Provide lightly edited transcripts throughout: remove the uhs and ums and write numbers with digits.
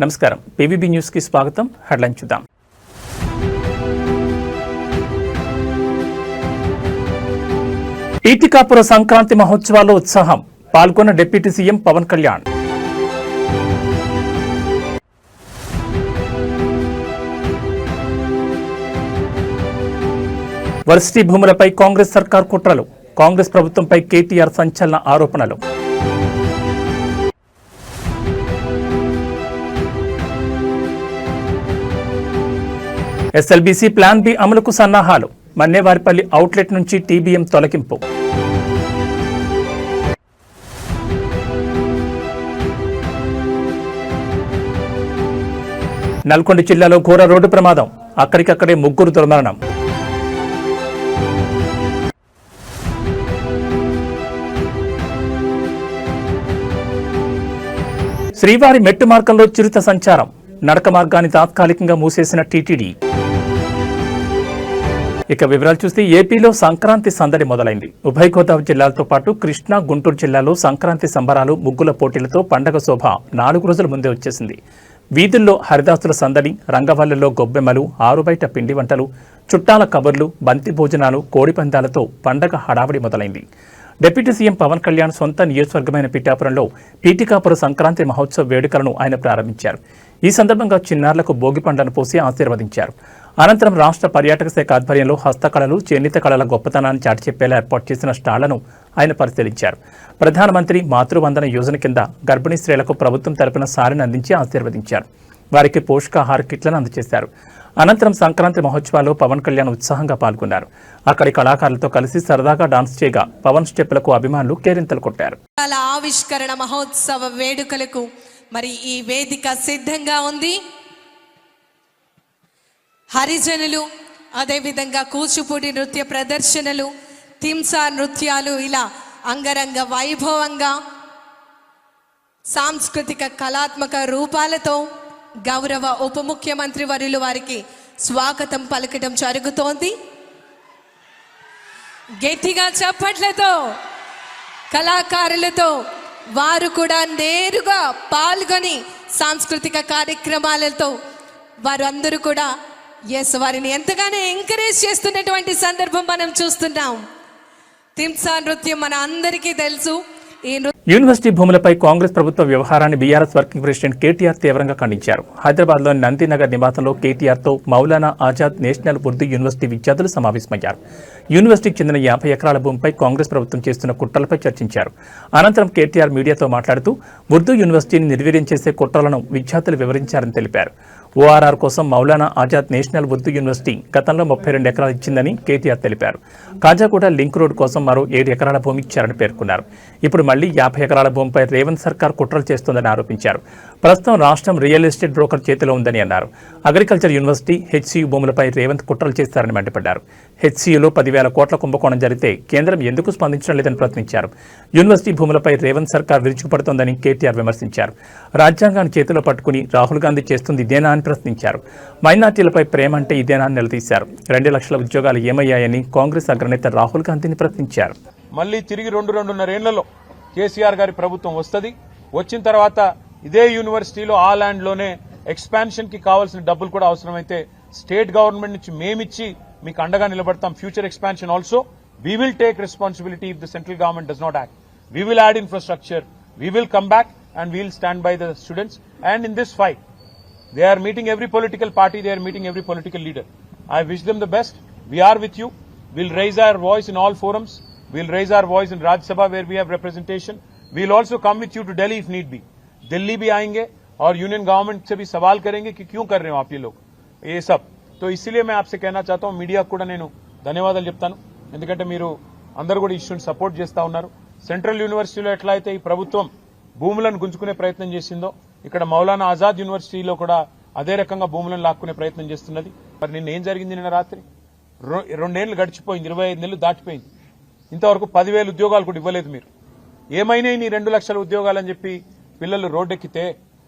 నమస్కారం PVB news కి స్వాగతం. హెడ్లైన్ చూద్దాం. పీఠికాపుర సంక్రాంతి మహోత్సవాల్లో ఉత్సాహం, పాల్గొన్న deputy CM Pawan Kalyan. Varsity భూములపై కాంగ్రెస్ సర్కార్ కుట్రలు, కాంగ్రెస్ ప్రభుత్వంపై కేటీఆర్ సంచలన ఆరోపణలు. ఎస్ఎల్బీసీ ప్లాన్ బి అమలుకు సన్నాహాలు, మన్నేవారిపల్లి అవుట్లెట్ నుంచి టీబీఎం తొలగింపు. నల్గొండ జిల్లాలో ఘోర రోడ్డు ప్రమాదం, అక్కడికక్కడే ముగ్గురు దుర్మరణం. శ్రీవారి మెట్టు మార్గంలో చిరుత సంచారం, నడక మార్గాన్ని తాత్కాలికంగా మూసేసిన టీటీడీ. ఇక వివరాలు చూస్తే ఏపీలో సంక్రాంతి సందడి మొదలైంది. ఉభయ గోదావరి జిల్లాలతో పాటు కృష్ణా, గుంటూరు జిల్లాలో సంక్రాంతి సంబరాలు, ముగ్గుల పోటీలతో పండగ శోభ 4 రోజుల ముందే వచ్చేసింది. వీధుల్లో హరిదాసుల సందడి, రంగవల్లుల్లో గొబ్బెమ్మలు, ఆరుబయట పిండి వంటలు, చుట్టాల కబుర్లు, బంతి భోజనాలు, కోడి పందాలతో పండగ హడావిడి మొదలైంది. డిప్యూటీ సీఎం పవన్ కళ్యాణ్ సొంత నియోజకవర్గమైన పిఠాపురంలో పీఠికాపుర సంక్రాంతి మహోత్సవ వేడుకలను ఆయన ప్రారంభించారు. ఈ సందర్భంగా చిన్నారులకు భోగి పండ్లను పోసి ఆశీర్వదించారు. అనంతరం రాష్ట్ర పర్యాటక శాఖ ఆధ్వర్యంలో హస్తకళలు, చేనేత కళల గొప్పతనాన్ని చాటి చెప్పేలా ఏర్పాటు చేసిన స్టాళ్లను ఆయన పరిశీలించారు. ప్రధానమంత్రి మాతృవందన యోజన కింద గర్భిణీ స్త్రీలకు ప్రభుత్వం తరపున సారిని అందించి ఆశీర్వదించారు. వారికి పోషకాహార కిట్లను అందజేశారు. అనంతరం సంక్రాంతి మహోత్సవాల్లో పవన్ కళ్యాణ్ ఉత్సాహంగా పాల్గొన్నారు. అక్కడి కళాకారులతో కలిసి సరదాగా డాన్స్ చేయగా పవన్ స్టెప్పులకు అభిమానులు కేరింతలు కొట్టారు. ఆవిష్కరణ మహోత్సవ వేడుకలకు మరి ఈ వేదిక సిద్ధంగా ఉంది. హరిజనులు, అదేవిధంగా కూచిపూడి నృత్య ప్రదర్శనలు, తింసా నృత్యాలు, ఇలా అంగరంగ వైభవంగా సాంస్కృతిక కళాత్మక రూపాలతో గౌరవ ఉప ముఖ్యమంత్రి వర్యులు వారికి స్వాగతం పలకడం జరుగుతోంది. గట్టిగా చప్పట్లతో కళాకారులతో వారు కూడా నేరుగా పాల్గొని సాంస్కృతిక కార్యక్రమాలతో వారు అందరూ కూడా వారిని ఎంతగానో ఎంకరేజ్ చేస్తున్నటువంటి సందర్భం మనం చూస్తున్నాం. తింసా నృత్యం మన అందరికీ తెలుసు. యూనివర్సిటీ భూములపై కాంగ్రెస్ ప్రభుత్వ వ్యవహారాన్ని బీఆర్ఎస్ వర్కింగ్ ప్రెసిడెంట్ కేటీఆర్ తీవ్రంగా ఖండించారు. హైదరాబాద్లోని నందినగర్ నివాసంలో కేటీఆర్తో మౌలానా ఆజాద్ నేషనల్ ఉర్దూ యూనివర్సిటీ విద్యార్థులు సమావేశమయ్యారు. యూనివర్సిటీకి చెందిన 50 ఎకరాల భూమిపై కాంగ్రెస్ ప్రభుత్వం చేస్తున్న కుట్రలపై చర్చించారు. అనంతరం కేటీఆర్ మీడియాతో మాట్లాడుతూ ఉర్దూ యూనివర్సిటీని నిర్వీర్యం చేసే కుట్రలను విద్యార్థులు వివరించారని తెలిపారు. ఓఆర్ఆర్ కోసం మౌలానా ఆజాద్ నేషనల్ ఉర్దూ యూనివర్సిటీ గతంలో 32 ఎకరాలు ఇచ్చిందని కేటీఆర్ తెలిపారు. కాజాగూడ లింక్ రోడ్ కోసం మరో 7 ఎకరాల భూమి ఇచ్చారని పేర్కొన్నారు. ఇప్పుడు మళ్లీ 50 ఎకరాల భూమిపై రేవంత్ సర్కార్ కుట్రలు చేస్తోందని ఆరోపించారు. ప్రస్తుతం రాష్ట్రం రియల్ ఎస్టేట్ బ్రోకర్ చేతిలో ఉందని అన్నారు. అగ్రికల్చర్ యూనివర్సిటీ, హెచ్సియు భూములపై రేవంత్ కుట్రలు చేస్తారని మండిపడ్డారు. హెచ్సియులో 10,000 కోట్ల కుంభకోణం జరిగితే కేంద్రం ఎందుకు స్పందించడం లేదని ప్రశ్నించారు. యూనివర్సిటీ భూములపై రేవంత్ సర్కార్ విరుచుకుపడుతోందని కేటీఆర్ విమర్శించారు. రాజ్యాంగాన్ని చేతిలో పట్టుకుని రాహుల్ గాంధీ చేస్తుంది ఇదేనా అని ప్రశ్నించారు. మైనార్టీలపై ప్రేమ అంటే ఇదేనా అని నిలదీశారు. 2 లక్షల ఉద్యోగాలు ఏమయ్యాయని కాంగ్రెస్ అగ్రనేత రాహుల్ గాంధీని ప్రశ్నించారు. మళ్ళీ తిరిగి 2-2.5 ఏళ్లలో కేసీఆర్ గారి ప్రభుత్వం వస్తుంది. వచ్చిన తర్వాత ఇదే యూనివర్సిటీలో ఆ ల్యాండ్ లోనే ఎక్స్పాన్షన్ కి కావాల్సిన డబ్బులు కూడా అవసరమైతే స్టేట్ గవర్నమెంట్ నుంచి మేమిచ్చి మీకు అండగా నిలబడతాం. Future expansion also we will take responsibility if the central government does not act. We will add infrastructure, we will come back and we will stand by the students. And in this fight they are meeting every political party, they are meeting every political leader. I wish them the best. We are with you. We'll raise our voice in all forums. We'll raise our voice in Rajya Sabha where we have representation. We'll also come with you to Delhi if need be. Delhi भी आएंगे और union government से भी सवाल करेंगे कि क्यों कर रहे हो आप ये लोग ये सब. तो इसीलिए मैं आपसे कहना चाहता हूं, మీడియా కూడా నేను ధన్యవాదాలు చెప్తాను. ఎందుకంటే మీరు అందరూ కూడా ఇష్యూని సపోర్ట్ చేస్తా ఉన్నారు. సెంట్రల్ యూనివర్సిటీలో ఎట్లా అయితే ఈ ప్రభుత్వం భూములను గుంజుకునే ప్రయత్నం చేసిందో ఇక్కడ మౌలానా ఆజాద్ యూనివర్సిటీలో కూడా అదే రకంగా భూములను లాక్కునే ప్రయత్నం చేస్తున్నది. మరి నిన్న ఏం జరిగింది? నిన్న రాత్రి 2 ఏళ్లు గడిచిపోయింది, 25 నెలలు దాటిపోయింది. ఇంతవరకు 10,000 ఉద్యోగాలు కూడా ఇవ్వలేదు మీరు. ఏమైనా నీ 2 లక్షల ఉద్యోగాలని చెప్పి పిల్లలు రోడ్డెక్కితే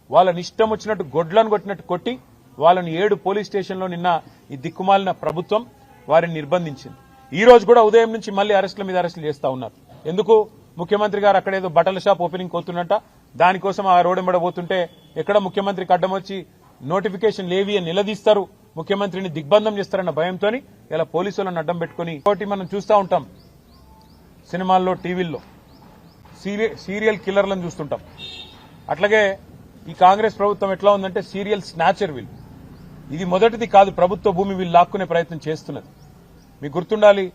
వాళ్ళని ఇష్టం వచ్చినట్టు గొడ్లను కొట్టినట్టు కొట్టి వాళ్ళని 7 పోలీస్ స్టేషన్లో నిన్న ఈ దిక్కుమాలిన ప్రభుత్వం వారిని నిర్బంధించింది. ఈ రోజు కూడా ఉదయం నుంచి మళ్లీ అరెస్టుల మీద అరెస్టులు చేస్తా ఉన్నారు. ఎందుకు? ముఖ్యమంత్రి గారు అక్కడేదో బట్టల షాప్ ఓపెనింగ్ కోతున్నట్ట దానికోసం ఆ రోడ్ పోతుంటే ఎక్కడ ముఖ్యమంత్రికి అడ్డం వచ్చి నోటిఫికేషన్ లేవి అని నిలదీస్తారు, ముఖ్యమంత్రిని దిగ్బంధం చేస్తారన్న భయంతో ఇలా పోలీసులను అడ్డం పెట్టుకుని ఒకటి మనం చూస్తూ ఉంటాం సినిమాల్లో, టీవీల్లో సీరియల్ కిల్లర్లను చూస్తుంటాం. అట్లాగే ఈ కాంగ్రెస్ ప్రభుత్వం ఎట్లా ఉందంటే సీరియల్ స్నాచర్ వీళ్ళు. ఇది మొదటిది కాదు, ప్రభుత్వ భూమి వీళ్ళు లాక్కునే ప్రయత్నం చేస్తున్నది. మీకు గుర్తుండాలి,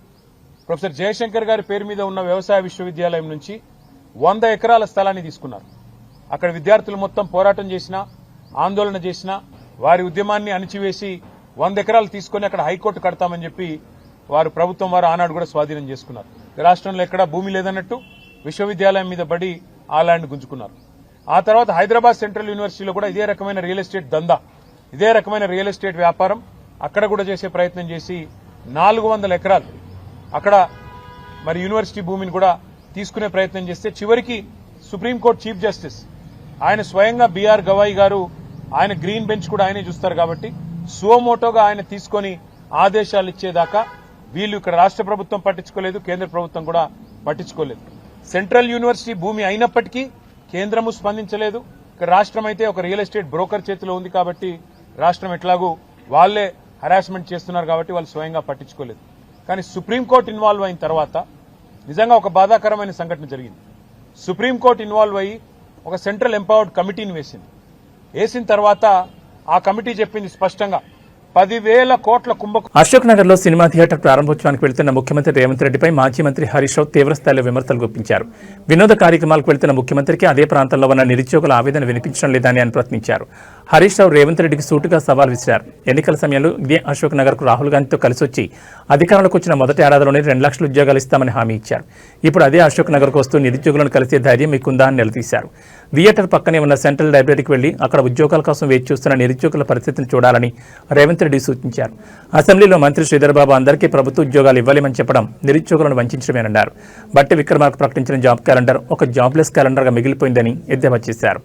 ప్రొఫెసర్ జయశంకర్ గారి పేరు మీద ఉన్న వ్యవసాయ విశ్వవిద్యాలయం నుంచి 100 ఎకరాల స్థలాన్ని తీసుకున్నారు. అక్కడ విద్యార్థులు మొత్తం పోరాటం చేసినా, ఆందోళన చేసినా వారి ఉద్యమాన్ని అణిచివేసి 100 ఎకరాలు తీసుకుని అక్కడ హైకోర్టు కడతామని చెప్పి వారు ప్రభుత్వం వారు ఆనాడు కూడా స్వాధీనం చేసుకున్నారు. రాష్ట్రంలో ఎక్కడా భూమి లేదన్నట్టు విశ్వవిద్యాలయం మీద పడి ఆ ల్యాండ్ గుంజుకున్నారు. ఆ తర్వాత హైదరాబాద్ సెంట్రల్ యూనివర్సిటీలో కూడా ఇదే రకమైన రియల్ ఎస్టేట్ దందా, ఇదే రకమైన రియల్ ఎస్టేట్ వ్యాపారం అక్కడ కూడా చేసే ప్రయత్నం చేసి 400 ఎకరాలు అక్కడ మరి యూనివర్సిటీ భూమిని కూడా తీసుకునే ప్రయత్నం చేస్తే చివరికి సుప్రీంకోర్టు చీఫ్ జస్టిస్ ఆయన స్వయంగా బిఆర్ గవాయి గారు, ఆయన గ్రీన్ బెంచ్ కూడా ఆయనే చూస్తారు కాబట్టి సువమోటోగా ఆయన తీసుకొని ఆదేశాలు ఇచ్చేదాకా వీళ్ళు ఇక్కడ రాష్ట్ర ప్రభుత్వం పట్టించుకోలేదు, కేంద్ర ప్రభుత్వం కూడా పట్టించుకోలేదు. సెంట్రల్ యూనివర్సిటీ భూమి అయినప్పటికీ కేంద్రము స్పందించలేదు. ఇక్కడ రాష్ట్రం అయితే ఒక రియల్ ఎస్టేట్ బ్రోకర్ చేతిలో ఉంది కాబట్టి రాష్ట్రం ఎట్లాగూ వాళ్లే హరాస్మెంట్ చేస్తున్నారు కాబట్టి వాళ్ళు స్వయంగా పట్టించుకోలేదు. కానీ సుప్రీంకోర్టు ఇన్వాల్వ్ అయిన తర్వాత నిజంగా ఒక బాధాకరమైన సంఘటన జరిగింది. సుప్రీంకోర్టు ఇన్వాల్వ్ అయ్యి ఒక సెంట్రల్ ఎంపవర్డ్ కమిటీని వేసిన తర్వాత ఆ కమిటీ చెప్పింది స్పష్టంగా 10,000 కోట్ల కుంభకోణం. అశోక్ నగర్ లో సినిమా థియేటర్ ప్రారంభోత్సవానికి వెళ్తున్న ముఖ్యమంత్రి రేవంత్ రెడ్డిపై మాజీ మంత్రి హరీష్ రావు తీవ్రస్థాయిలో విమర్శలు గుప్పించారు. వినోద కార్యక్రమాలకు వెళ్తున్న ముఖ్యమంత్రికి అదే ప్రాంతంలో ఉన్న నిరుద్యోగుల ఆవేదన వినిపించడం లేదని ఆయన ప్రశ్నించారు. హరీష్ రావు రేవంత్ రెడ్డికి సూటుగా సవాల్ విసిరారు. ఎన్నికల సమయంలో ఇదే అశోక్ నగర్ కు రాహుల్ గాంధీతో కలిసి వచ్చి అధికారంలోకి వచ్చిన మొదటి ఏడాదిలోనే 2 లక్షల ఉద్యోగాలు ఇస్తామని హామీ ఇచ్చారు. ఇప్పుడు అదే అశోక్ నగర్ కు వస్తూ నిరుద్యోగులను కలిసే ధైర్యం మీకుందా అని నిలదీశారు. థియేటర్ పక్కనే ఉన్న సెంట్రల్ లైబ్రరీకి వెళ్లి అక్కడ ఉద్యోగాల కోసం వేచి చూస్తున్న నిరుద్యోగుల పరిస్థితిని చూడాలని రేవంత్ రెడ్డి సూచించారు. అసెంబ్లీలో మంత్రి శ్రీధర్ బాబు అందరికీ ప్రభుత్వ ఉద్యోగాలు ఇవ్వలేమని చెప్పడం నిరుద్యోగులను వంచడమేనన్నారు. బట్టి విక్రమార్క ప్రకటించిన జాబ్ క్యాలెండర్ ఒక జాబ్లెస్ క్యాలెండర్ గా మిగిలిపోయిందని ఎద్దేవా చేశారు.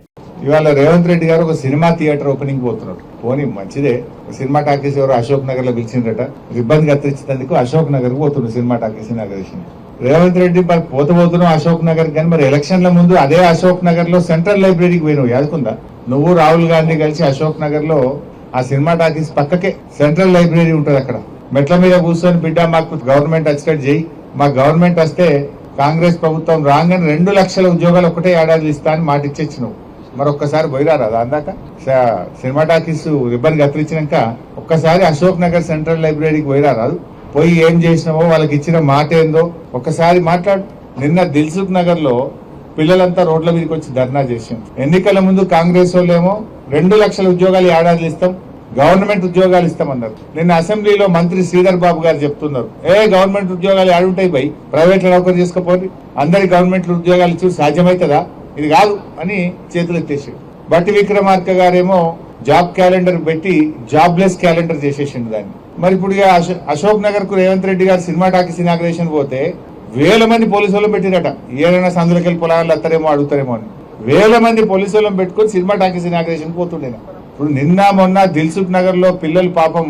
ఇవాళ రేవంత్ రెడ్డి గారు ఒక సినిమా థియేటర్ ఓపెనింగ్ పోతున్నారు. పోనీ మంచిదే, సినిమా టాకీస్ ఎవరు అశోక్ నగర్ లో పిలిచిందట, ఇబ్బంది కత్తిరించినందుకు అశోక్ నగర్ కు పోతున్నారు cinema talkies inauguration. Revanth Reddy మరి పోతున్నావు అశోక్ నగర్ కానీ మరి ఎలక్షన్ల ముందు అదే అశోక్ నగర్ లో సెంట్రల్ లైబ్రరీకి పోయినావు, యాదుకుందా? నువ్వు రాహుల్ గాంధీ కలిసి అశోక్ నగర్ లో ఆ సినిమా టాకీస్ పక్కకే సెంట్రల్ లైబ్రరీ ఉంటుంది. అక్కడ మెట్ల మీద కూర్చొని బిడ్డ మాకు గవర్నమెంట్ వచ్చేటట్టు చేయి, మా గవర్నమెంట్ వస్తే కాంగ్రెస్ ప్రభుత్వం రాగానే 2 లక్షల ఉద్యోగాలు ఒకటే ఏడాది ఇస్తా అని మాట ఇచ్చేచ్చినావు. మరొక్కసారి పోయిరారా అందాక సినిమా టాకీస్ రిబ్బన్ కత్తిరించినాక ఒక్కసారి అశోక్ నగర్ సెంట్రల్ లైబ్రరీకి పోయిరారాదు. పోయి ఏం చేసినావో వాళ్ళకి ఇచ్చిన మాట ఏందో ఒక్కసారి మాట్లాడు. నిన్న దిల్సుఖ్ నగర్ లో పిల్లలంతా రోడ్ల మీదకి వచ్చి ధర్నా చేసాం. ఎన్నికల ముందు కాంగ్రెస్ వాళ్ళేమో 2 లక్షల ఉద్యోగాలు ఏడాది ఇస్తాం, గవర్నమెంట్ ఉద్యోగాలు ఇస్తామన్నారు. నిన్న అసెంబ్లీలో మంత్రి శ్రీధర్ బాబు గారు చెప్తున్నారు, గవర్నమెంట్ ఉద్యోగాలు ఏడుంటాయి బై, ప్రైవేట్ లో నౌకరు చేసుకోపోయి అందరికి గవర్నమెంట్ ఉద్యోగాలు ఇచ్చి సాధ్యమవుతుందా, ఇది కాదు అని చేతులు ఎత్తేసాడు. బట్టి విక్రమార్క గారేమో జాబ్ క్యాలెండర్ పెట్టి జాబ్లెస్ క్యాలెండర్ చేసేసిండు దాన్ని. మరి ఇప్పుడు అశోక్ నగర్ కు రేవంత్ రెడ్డి గారు సినిమా టాకీస్ ఇనాగ్రేషన్ పోతే 1000 మంది పోలీసు వాళ్ళని పెట్టిరట. ఏదైనా సందులకెళ్ళి పొలాలు అత్తారేమో అడుగుతారేమో అని 1000 మంది పోలీసు వాళ్ళని పెట్టుకుని సినిమా టాకీస్ ఇనాగ్రేషన్ పోతుండే. ఇప్పుడు నిన్న మొన్న దిల్సుఖ్ నగర్ లో పిల్లలు పాపం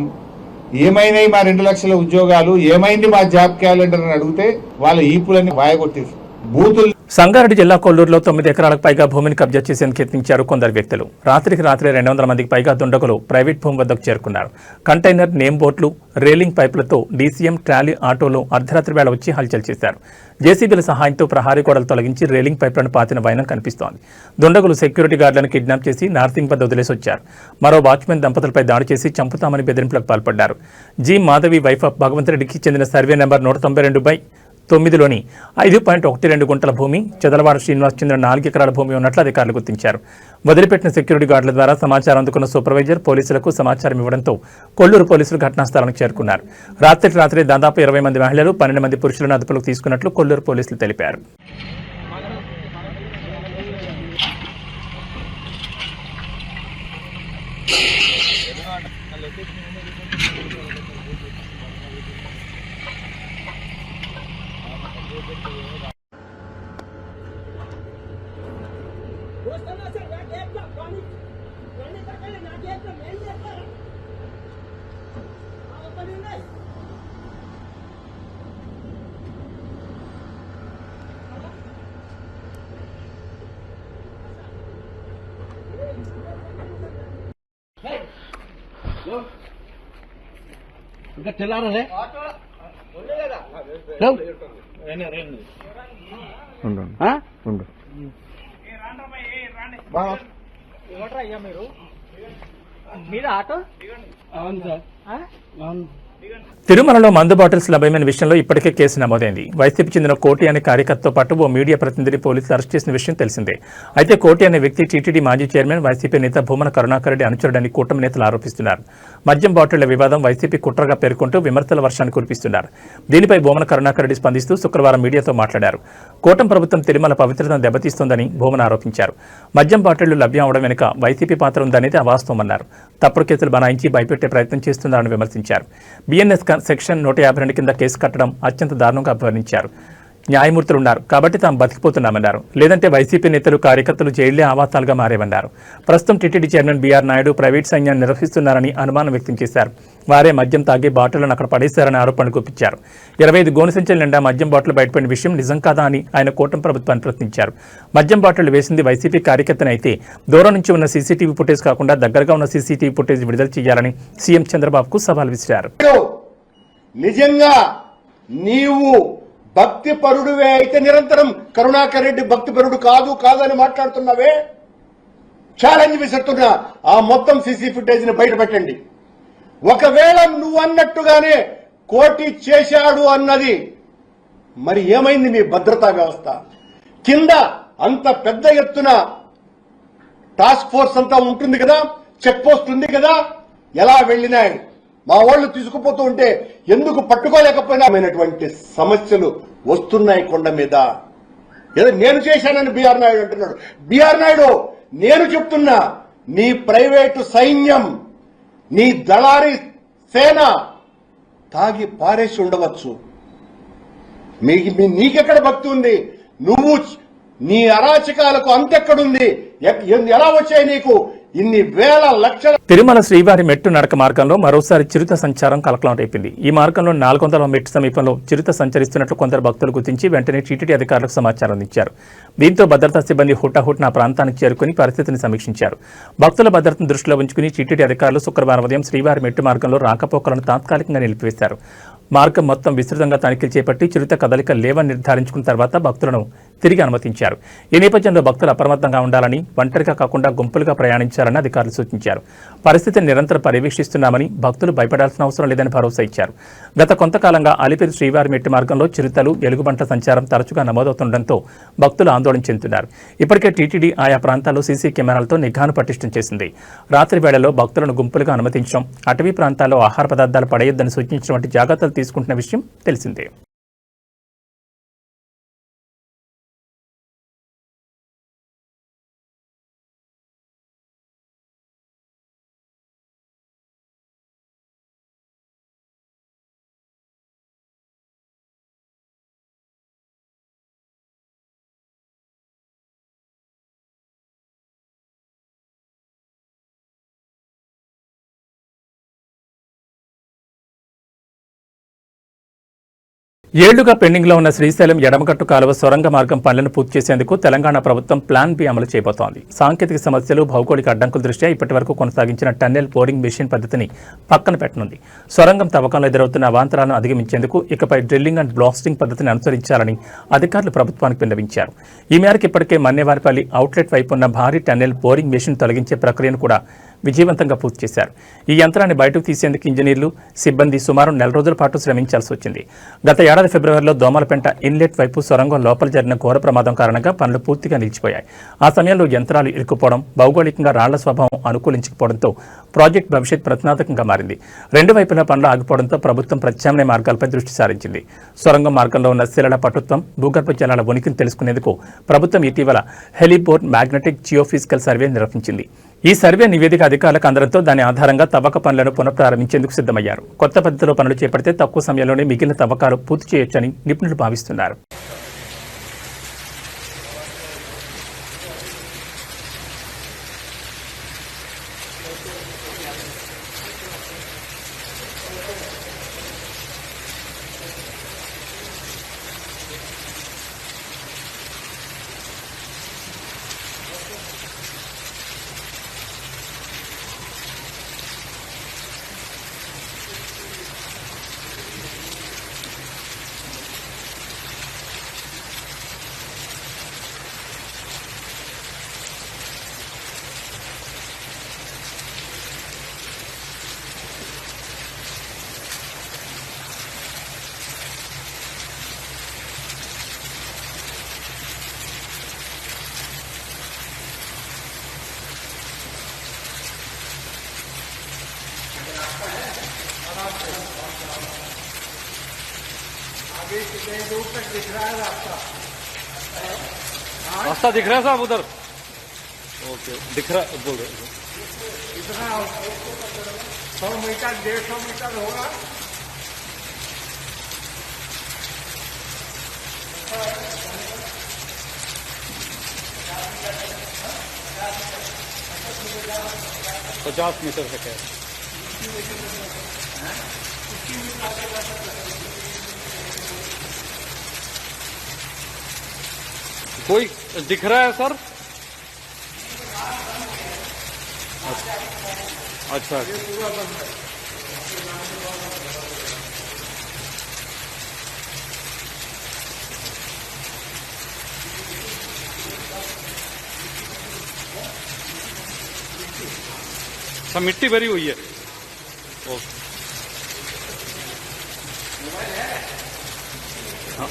ఏమైనాయి మా 2 లక్షల ఉద్యోగాలు, ఏమైంది మా జాబ్ క్యాలెండర్ అని అడిగితే వాళ్ళ ఈపులని వాయగొట్టేసి బూతులు. సంగారెడ్డి జిల్లా కొల్లూరులో 9 ఎకరాలకు పైగా భూమిని కబ్జా చేసేందుకు యత్నించారు కొందరు వ్యక్తులు. రాత్రికి రాత్రి 200 మందికి పైగా దుండగులు ప్రైవేట్ భూమి వద్దకు చేరుకున్నారు. కంటైనర్, నేమ్ బోట్లు, రేలింగ్ పైపులతో డీసీఎం, ట్రాలీ, ఆటోలు అర్ధరాత్రి వేళ వచ్చి హల్చల్ చేశారు. జేసీబీల సహాయంతో ప్రహారీ గోడలు తొలగించి రేలింగ్ పైపులను పాతిన వైనం కనిపిస్తోంది. దుండగులు సెక్యూరిటీ గార్డులను కిడ్నాప్ చేసి నార్సింగ్ వద్ద వదిలేసి వచ్చారు. మరో వాచ్మెన్ దంపతులపై దాడి చేసి చంపుతామని బెదిరింపులకు పాల్పడ్డారు. G Madhavi wife of Bhagavanth రెడ్డికి చెందిన సర్వే నెంబర్ 192/9లోని 5.12 గుంటల భూమి, చెదలవాడ శ్రీనివాస్ చెందిన 4 ఎకరాల భూమి ఉన్నట్లు అధికారులు గుర్తించారు. వదిలిపెట్టిన సెక్యూరిటీ గార్డుల ద్వారా సమాచారం అందుకున్న సూపర్వైజర్ పోలీసులకు సమాచారం ఇవ్వడంతో కొల్లూరు పోలీసులు ఘటనా స్థలానికి చేరుకున్నారు. రాత్రి దాదాపు 20 మంది మహిళలు, 12 మంది పురుషులను అదుపులోకి తీసుకున్నట్లు కొల్లూరు పోలీసులు తెలిపారు. ఇంకా తెల్లారలే ఉండు మీద ఆటో అవును సార్ అవును. తిరుమలలో మందు బాటిల్స్ లభ్యమైన విషయంలో ఇప్పటికే కేసు నమోదైంది. వైసీపీ చెందిన కోటి అనే కార్యకర్తతో పాటు ఓ మీడియా ప్రతినిధిని పోలీసులు అరెస్ట్ చేసిన విషయం తెలిసిందే. అయితే కోటి అనే వ్యక్తి టీటీడీ మాజీ చైర్మన్ వైసీపీ నేత భూమన కరుణాకర్ రెడ్డి అనుచరుడని కూటమి నేతలు ఆరోపిస్తున్నారు. మద్యం బాటిళ్ల వివాదం వైసీపీ కుట్రగా పేర్కొంటూ విమర్శల వర్షాన్ని కురిపిస్తున్నారు. దీనిపై భూమన కరుణాకర్ రెడ్డి స్పందిస్తూ శుక్రవారం మీడియాతో మాట్లాడారు. కూటమి ప్రభుత్వం తిరుమల పవిత్రతను దెబ్బతీస్తోందని భూమన ఆరోపించారు. మద్యం బాటిళ్లు లభ్యం అవడం వెనుక వైసీపీ పాత్ర ఉందనేది అవాస్తవమన్నారు. తప్పుడు కేసులు బనాయించి భయపెట్టే ప్రయత్నం చేస్తున్నారని విమర్శించారు. బిఎన్ఎస్ సెక్షన్ 152 కింద కేసు కట్టడం అత్యంత దారుణంగా అభివర్ణించారు. న్యాయమూర్తులు ఉన్నారు కాబట్టి తాము బతికిపోతున్నామన్నారు. లేదంటే వైసీపీ నేతలు కార్యకర్తలు జైళ్లే ఆవాసాలుగా మారేవన్నారు. ప్రస్తుతం TTD chairman BR Naidu private సైన్యాన్ని నిర్వహిస్తున్నారని అనుమానం వ్యక్తం చేశారు. వారే మద్యం తాగి బాటిళ్లను అక్కడ పడేశారని ఆరోపణలు గుప్పించారు. 25 గోను సంచుల నిండా మద్యం బాటిల్ బయటపడిన విషయం నిజం కాదా అని ఆయన కూటమి ప్రభుత్వాన్ని ప్రశ్నించారు. మద్యం బాటిళ్లు వేసింది వైసీపీ కార్యకర్తనే అయితే దూరం నుంచి ఉన్న సీసీటీవీ ఫుటేజ్ కాకుండా దగ్గరగా ఉన్న సీసీటీవీ ఫుటేజ్ విడుదల చేయాలని సీఎం చంద్రబాబుకు సవాల్ విసిరారు. నిజంగా నీవు భక్తిపరుడువే అయితే నిరంతరం కరుణాకర్ రెడ్డి భక్తిపరుడు కాదని మాట్లాడుతున్నావే, ఛాలెంజ్ విసురుతున్నా. ఆ మొత్తం సీసీ ఫుటేజ్ ని బయట పెట్టండి. ఒకవేళ నువ్వు అన్నట్టుగానే కోటి చేశాడు అన్నది మరి ఏమైంది మీ భద్రతా వ్యవస్థ? కింద అంత పెద్ద ఎత్తున టాస్క్ ఫోర్స్ అంతా ఉంటుంది కదా, చెక్ పోస్ట్ ఉంది కదా, ఎలా వెళ్ళినాయి? మా వాళ్ళు తీసుకుపోతూ ఉంటే ఎందుకు పట్టుకోలేకపోయినామైనటువంటి సమస్యలు వస్తున్నాయి కొండ మీద. ఏదో నేను చేశానని బీఆర్ నాయుడు అంటున్నాడు. బీఆర్ నాయుడు, నేను చెప్తున్నా, నీ ప్రైవేటు సైన్యం, నీ దళారీ సేన తాగి పారేసి ఉండవచ్చు. నీకెక్కడ భక్తి ఉంది? నువ్వు నీ అరాచకాలకు అంతెక్కడుంది? ఎలా వచ్చాయి నీకు ఇన్ని వేల లక్షల? తిరుమల శ్రీవారి మెట్టు నడక మార్గంలో మరోసారి చిరుత సంచారం కలకలం రేపింది. ఈ మార్గంలో 400 మెట్టు సమీపంలో చిరుత సంచరిస్తున్నట్లు కొందరు భక్తులు గుర్తించి వెంటనే టీటీడీ అధికారులకు సమాచారం అందించారు. దీంతో భద్రతా సిబ్బంది హుటాహుటిన ప్రాంతానికి చేరుకుని పరిస్థితిని సమీక్షించారు. భక్తుల భద్రతను దృష్టిలో ఉంచుకుని టీటీడీ అధికారులు శుక్రవారం ఉదయం శ్రీవారి మెట్టు మార్గంలో రాకపోకలను తాత్కాలికంగా నిలిపివేశారు. మార్గం మొత్తం విస్తృతంగా తనిఖీలు చేపట్టి చిరుత కదలిక లేవని నిర్ధారించుకున్న తర్వాత భక్తులను తిరిగి అనుమతించారు. ఈ నేపథ్యంలో భక్తులు అప్రమత్తంగా ఉండాలని, ఒంటరిగా కాకుండా గుంపులుగా ప్రయాణించాలని అధికారులు సూచించారు. పరిస్థితిని నిరంతరం పర్యవేక్షిస్తున్నామని, భక్తులు భయపడాల్సిన అవసరం లేదని భరోసా ఇచ్చారు. గత కొంతకాలంగా అలిపిరి శ్రీవారి మెట్టు మార్గంలో చిరుతలు, ఎలుగుబంట్ల సంచారం తరచుగా నమోదవుతుండటంతో భక్తులు ఆందోళన చెందుతున్నారు. ఇప్పటికే టీటీడీ ఆయా ప్రాంతాల్లో సీసీ కెమెరాలతో నిఘాను పటిష్టం చేసింది. రాత్రి వేళల్లో భక్తులను గుంపులుగా అనుమతించడం, అటవీ ప్రాంతాల్లో ఆహార పదార్థాలు పడేయొద్దని సూచించడం వంటి జాగ్రత్తలు తీసుకుంటున్న విషయం తెలిసిందే. ఏళ్లుగా పెండింగ్లో ఉన్న శ్రీశైలం ఎడమగట్టు కాలువ సొరంగ మార్గం పనులను పూర్తి చేసేందుకు తెలంగాణ ప్రభుత్వం ప్లాన్ బి అమలు చేయబోతోంది. సాంకేతిక సమస్యలు, భౌగోళిక అడ్డంకుల దృష్ట్యా ఇప్పటి వరకు కొనసాగించిన టన్నెల్ బోరింగ్ మెషిన్ పద్ధతిని పక్కన పెట్టనుంది. సొరంగం తవ్వకంలో ఎదురవుతున్న అవాంతరాలను అధిగమించేందుకు ఇకపై డ్రిల్లింగ్ అండ్ బ్లాస్టింగ్ పద్ధతిని అనుసరించాలని అధికారులు ప్రభుత్వానికి విన్నవించారు. ఈ మేరకు ఇప్పటికే మన్నేవారిపల్లి అవుట్లెట్ వైపు ఉన్న భారీ టన్నెల్ బోరింగ్ మెషిన్ తొలగించే ప్రక్రియను కూడా విజయవంతంగా పూర్తి చేశారు. ఈ యంత్రాన్ని బయటకు తీసేందుకు ఇంజనీర్లు, సిబ్బంది సుమారు 4 రోజుల పాటు శ్రమించాల్సి వచ్చింది. గత ఏడాది ఫిబ్రవరిలో దోమలపెంట ఇన్లెట్ వైపు సొరంగం లోపల జరిగిన ఘోర ప్రమాదం కారణంగా పనులు పూర్తిగా నిలిచిపోయాయి. ఆ సమయంలో యంత్రాలు ఇరుక్కుపోవడం, భౌగోళికంగా రాళ్ల స్వభావం అనుకూలించకపోవడంతో ప్రాజెక్టు భవిష్యత్ ప్రశ్నార్థకంగా మారింది. 2 వైపులా పనులు ఆగిపోవడంతో ప్రభుత్వం ప్రత్యామ్నాయ మార్గాలపై దృష్టి సారించింది. సొరంగం మార్గంలో ఉన్న శిలల పటుత్వం, భూగర్భ జలాల ఉనికిని తెలుసుకునేందుకు ప్రభుత్వం ఇటీవల హెలిబోర్న్ మ్యాగ్నెటిక్ జియోఫిజికల్ సర్వే నిర్వహించింది. ఈ సర్వే నివేదిక అధికారులకు అందడంతో దాని ఆధారంగా తవ్వక పనులను పునఃప్రారంభించేందుకు సిద్ధమయ్యారు. కొత్త పద్ధతిలో పనులు చేపడితే తక్కువ సమయంలోనే మిగిలిన తవ్వకాలు పూర్తి చేయొచ్చని నిపుణులు భావిస్తున్నారు. रास्ता दिख रहा है साहब उधर? ओके, दिख रहा बोल रहे 100 मीटर 150 मीटर होगा। पचास मीटर तक है। कोई दिख रहा है सर? अच्छा, सब मिट्टी भरी हुई है। ओके, हाँ।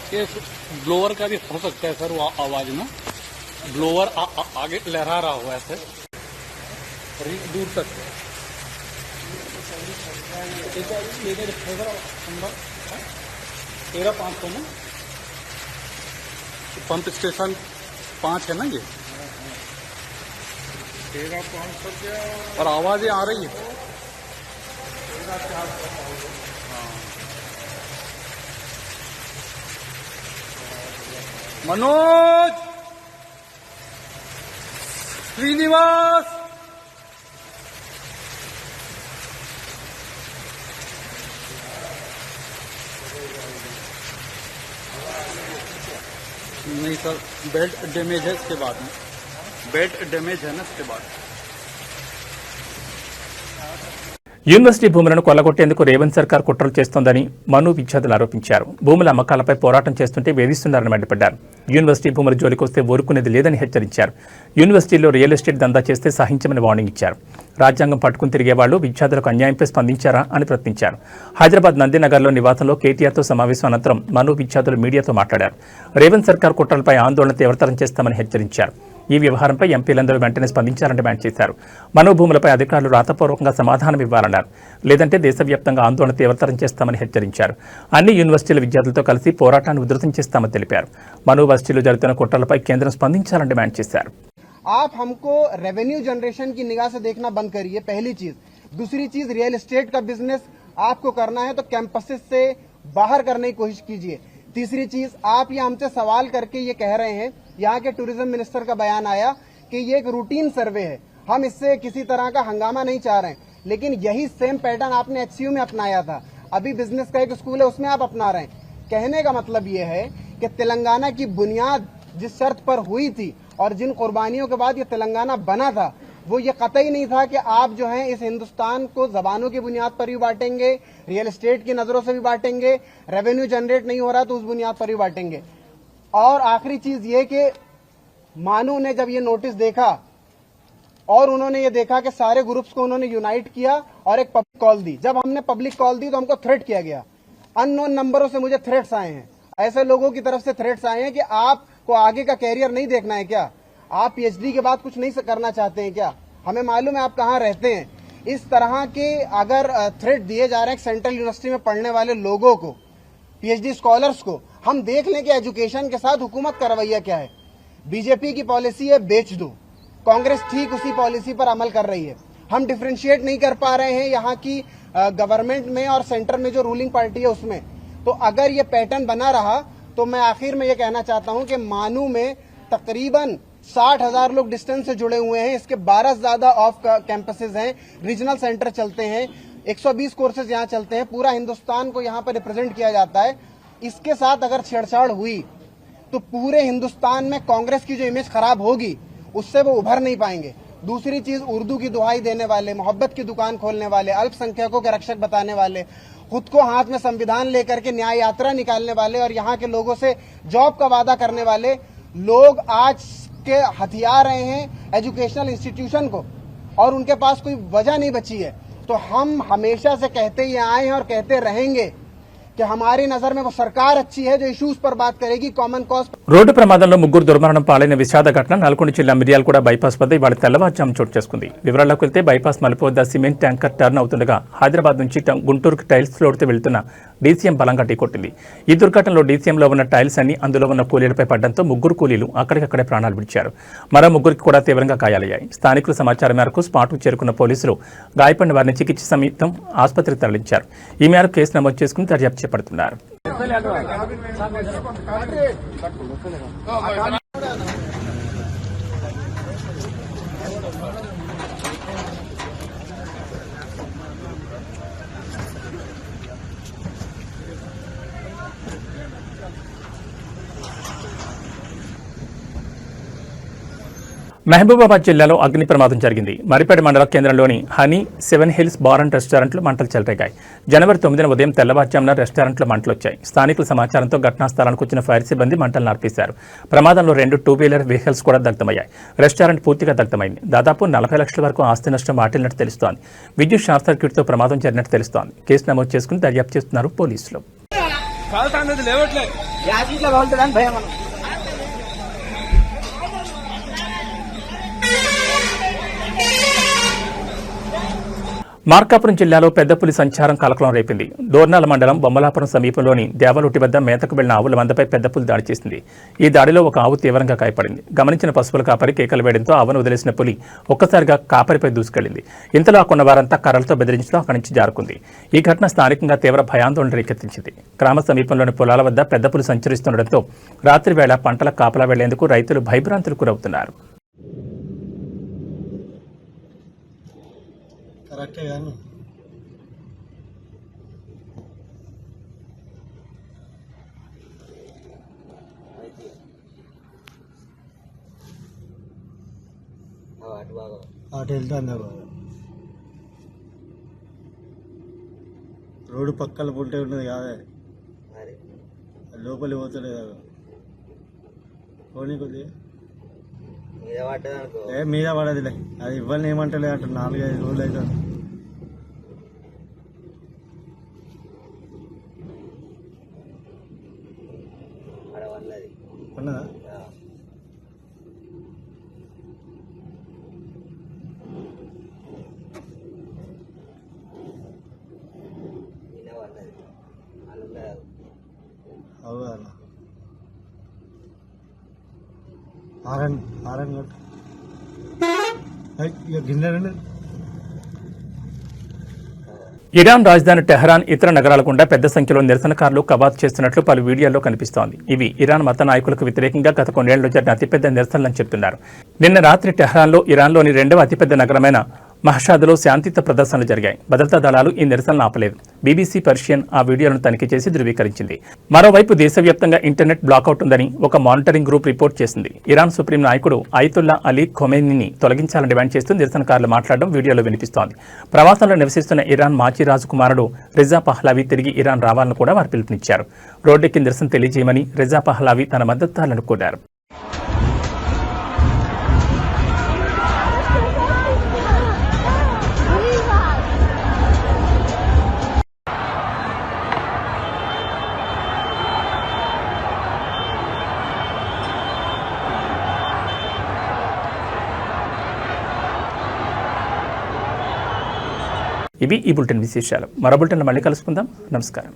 ये ब्लोअर का भी हो सकता है सर, वो आवाज में ब्लोअर आगे लहरा रहा हो ऐसे और दूर तक। 13,500 में पंप स्टेशन 5 है ना ये। 13,500 और आवाजें आ रही है। मनोज, श्रीनिवास, नहीं सर, बेल्ट डैमेज है इसके बाद में, बेल्ट डैमेज है ना इसके बाद। యూనివర్సిటీ భూములను కొల్లగొట్టేందుకు రేవంత్ సర్కార్ కుట్రలు చేస్తోందని మను విద్యార్థులు ఆరోపించారు. భూముల అమ్మకాలపై పోరాటం చేస్తుంటే వేధిస్తున్నారని మండిపడ్డారు. యూనివర్సిటీ భూముల జోలికొస్తే ఊరుకునేది లేదని హెచ్చరించారు. యూనివర్సిటీలో రియల్ ఎస్టేట్ దందా చేస్తే సహించమని వార్నింగ్ ఇచ్చారు. రాజ్యాంగం పట్టుకుని తిరిగేవాళ్లు విద్యార్థులకు అన్యాయంపై స్పందించారా అని ప్రశ్నించారు. హైదరాబాద్ నందినగర్లో నివాసంలో కేటీఆర్తో సమావేశం అనంతరం మను విద్యార్థులు మీడియాతో మాట్లాడారు. రేవంత్ సర్కార్ కుట్రలపై ఆందోళన తీవ్రతరం చేస్తామని హెచ్చరించారు. ఈ వ్యవహారంపై ఎంపీలందరూ వెంటనే స్పందించాలని డిమాండ్ చేశారు. మను భూములపై అధికారులు రాతపూర్వకంగా సమాధానం ఇవ్వాలన్నారు. లేదంటే దేశవ్యాప్తంగా ఆందోళన తీవ్రతరం చేస్తామని హెచ్చరించారు. అన్ని యూనివర్సిటీల విద్యార్థులతో కలిసి పోరాటాన్ని ఉధృతం చేస్తామని తెలిపారు. మను వర్సిటీలో జరుగుతున్న కుట్రలపై కేంద్రం స్పందించాలని డిమాండ్ చేశారు. आप हमको रेवेन्यू जनरेशन की निगाह से देखना बंद करिए, पहली चीज। दूसरी चीज, रियल एस्टेट का बिजनेस आपको करना है तो कैंपसेस से बाहर करने की कोशिश कीजिए। तीसरी चीज, आप ये हमसे सवाल करके ये कह रहे हैं, यहाँ के टूरिज्म मिनिस्टर का बयान आया कि ये एक रूटीन सर्वे है, हम इससे किसी तरह का हंगामा नहीं चाह रहे हैं, लेकिन यही सेम पैटर्न आपने एचसीयू में अपनाया था। अभी बिजनेस का एक स्कूल है, उसमें आप अपना रहे हैं। कहने का मतलब ये है कि तेलंगाना की बुनियाद जिस शर्त पर हुई थी और जिन कुर्बानियों के बाद ये तेलंगाना बना था, वो ये कतई नहीं था कि आप जो है इस हिंदुस्तान को जबानों की बुनियाद पर भी बांटेंगे, रियल एस्टेट की नजरों से भी बांटेंगे, रेवेन्यू जनरेट नहीं हो रहा तो उस बुनियाद पर भी बांटेंगे। और आखिरी चीज ये कि मानू ने जब ये नोटिस देखा और उन्होंने ये देखा कि सारे ग्रुप्स को उन्होंने यूनाइट किया और एक पब्लिक कॉल दी। जब हमने पब्लिक कॉल दी तो हमको थ्रेट किया गया, अननोन नंबरों से मुझे थ्रेट्स आए हैं। ऐसे लोगों की तरफ से थ्रेट्स आए हैं कि आपको आगे का कैरियर नहीं देखना है क्या? आप पीएचडी के बाद कुछ नहीं करना चाहते हैं क्या? हमें मालूम है आप कहाँ रहते हैं। इस तरह के अगर थ्रेट दिए जा रहे हैं सेंट्रल यूनिवर्सिटी में पढ़ने वाले लोगों को, पीएचडी स्कॉलर्स को, हम देख लें कि एजुकेशन के साथ हुकूमत का रवैया क्या है। बीजेपी की पॉलिसी है बेच दो, कांग्रेस ठीक उसी पॉलिसी पर अमल कर रही है। हम डिफरेंशिएट नहीं कर पा रहे हैं यहाँ की गवर्नमेंट में और सेंटर में जो रूलिंग पार्टी है उसमें। तो अगर ये पैटर्न बना रहा तो मैं आखिर में ये कहना चाहता हूं कि मानू में तकरीबन 60,000 लोग डिस्टेंस से जुड़े हुए हैं। इसके 12 से ज्यादा ऑफ कैंपसेस हैं, रीजनल सेंटर चलते हैं, 120 कोर्सेज यहाँ चलते हैं, पूरा हिंदुस्तान को यहाँ पर रिप्रेजेंट किया जाता है। इसके साथ अगर छेड़छाड़ हुई तो पूरे हिंदुस्तान में कांग्रेस की जो इमेज खराब होगी उससे वो उभर नहीं पाएंगे। दूसरी चीज, उर्दू की दुहाई देने वाले, मोहब्बत की दुकान खोलने वाले, अल्पसंख्यकों के रक्षक बताने वाले, खुद को हाथ में संविधान लेकर के न्याय यात्रा निकालने वाले और यहाँ के लोगों से जॉब का वादा करने वाले लोग आज के हथियार रहे हैं एजुकेशनल इंस्टीट्यूशन को, और उनके पास कोई वजह नहीं बची है। तो हम हमेशा से कहते ही आए हैं और कहते रहेंगे कि हमारी नजर में वो सरकार अच्छी है जो इश्यूज पर बात करेगी, कॉमन कॉज। రోడ్డు ప్రమాదంలో ముగ్గురు దుర్మరణం పాలైన విషాద ఘటన నల్గొండ జిల్లా మిర్యాలగూడ బైపాస్ వద్ద ఇవాళ తెల్లవారుజాము చోటు చేసుకుంది. వివరాల్లోకి వెళ్తే బైపాస్ మలుపు వద్ద సిమెంట్ ట్యాంకర్ టర్న్ అవుతుండగా హైదరాబాద్ నుంచి గుంటూరుకు టైల్స్ లోడ్తో వెళ్తున్న డీసీఎం బలంగా ఢీకొట్టింది. ఈ దుర్ఘటనలో డీసీఎంలో ఉన్న టైల్స్ అన్ని అందులో ఉన్న కూలీలపై పడడంతో ముగ్గురు కూలీలు అక్కడికక్కడే ప్రాణాలు విడిచారు. మరో ముగ్గురికి కూడా తీవ్రంగా గాయాలయ్యాయి. స్థానికుల సమాచారం మేరకు స్పాట్కు చేరుకున్న పోలీసులు గాయపడిన వారిని చికిత్స నిమిత్తం ఆసుపత్రికి తరలించారు. ఈ మేరకు కేసు నమోదు చేసుకుని దర్యాప్తు చేపడుతున్నారు. మహబూబాబాద్ జిల్లాలో అగ్ని ప్రమాదం జరిగింది. మరిపేట మండల కేంద్రంలోని హనీ 7 హిల్స్ బార్ అండ్ రెస్టారెంట్లో మంటలు చెలరేగాయి. జనవరి 9న ఉదయం తెల్లవారుజామున రెస్టారెంట్లో మంటలు వచ్చాయి. స్థానికుల సమాచారంతో ఘటనా స్థలానికి వచ్చిన ఫైర్ సిబ్బంది మంటలు ఆర్పేశారు. ప్రమాదంలో 2 2-వీలర్ వెహికల్స్ కూడా దగ్ధమయ్యాయి. రెస్టారెంట్ పూర్తిగా దగ్ధమైంది. దాదాపు 40 లక్షల వరకు ఆస్తి నష్టం వాటిల్లినట్టు తెలుస్తోంది. విద్యుత్ షార్ట్ సర్క్యూట్తో ప్రమాదం జరిగినట్టు తెలుస్తోంది. కేసు నమోదు చేసుకుని దర్యాప్తు చేస్తున్నారు పోలీసులు. మార్కాపురం జిల్లాలో పెద్ద పులి సంచారం కలకలం రేపింది. దోర్నాల మండలం బొమ్మలాపురం సమీపంలోని దేవలొట్టి వద్ద మేతకు వెళ్లిన ఆవుల మందపై పెద్ద పులి దాడి చేసింది. ఈ దాడిలో ఒక ఆవు తీవ్రంగా గాయపడింది. గమనించిన పశువుల కాపరి కేకలు వేయడంతో ఆవును వదిలేసిన పులి ఒక్కసారిగా కాపరిపై దూసుకెళ్లింది. ఇంతలో కొన్న వారంతా కర్రలతో బెదిరించడం అక్కడి నుంచి జారుకుంది. ఈ ఘటన స్థానికంగా తీవ్ర భయాందోళన రేకెత్తించింది. గ్రామ సమీపంలోని పొలాల వద్ద పెద్ద పులి సంచరిస్తుండటంతో రాత్రి వేళ పంటల కాపలా వెళ్లేందుకు రైతులు భయభ్రాంతులకు గురవుతున్నారు. కరెక్టే కానీ అటు వెళ్తాను రోడ్డు పక్కల పుంటే ఉన్నది కాదే, లోపలి పోతలేదు. పోనీ కొద్దిగా మీద పడదులే, అది ఇవ్వాలని ఏమంటలే అంట. 4-5 రోజులు అవుతుంది. ఉన్నదా? అవునా? ఆరన్ కొట్టు గిన్నె. ఇరాన్ రాజధాని టెహరాన్ ఇతర నగరాల గుండా పెద్ద సంఖ్యలో నిరసనకారులు కవాతు చేస్తున్నట్లు పలు వీడియోల్లో కనిపిస్తోంది. ఇవి ఇరాన్ మత నాయకులకు వ్యతిరేకంగా గత కొన్నేళ్లలో జరిగిన అతిపెద్ద నిరసనలని చెబుతున్నారు. నిన్న రాత్రి టెహరాన్లో ఇరాన్లోని 2వ అతిపెద్ద నగరమైన మహషాద్లో శాంతియుత ప్రదర్శనలు జరిగాయి. భద్రతా దళాలు ఈ నిరసనలు ఆపలేదు. బీబీసీ పర్షియన్ ఆ వీడియోలను తనిఖీ చేసి ధృవీకరించింది. మరోవైపు దేశవ్యాప్తంగా ఇంటర్నెట్ బ్లాకౌట్ ఉందని ఒక మానిటరింగ్ గ్రూప్ రిపోర్ట్ చేసింది. ఇరాన్ సుప్రీం నాయకుడు అయతుల్లా అలీ ఖొమైనీని తొలగించాలని డిమాండ్ చేస్తూ నిరసనకారులు మాట్లాడడం వీడియోలో వినిపిస్తోంది. ప్రవాసంలో నివసిస్తున్న ఇరాన్ మాజీ రాజకుమారుడు రిజా పహ్లావి తిరిగి ఇరాన్ రావాలని కూడా వారు పిలుపునిచ్చారు. రోడ్డెక్కి నిరసన తెలియజేయమని రిజా పహ్లావి తన మద్దతుదారులను కోరారు. ఇవి ఈ బులెటిన్ విశేషాలు. మరో బులెటిన్లో మళ్ళీ కలుసుకుందాం. నమస్కారం.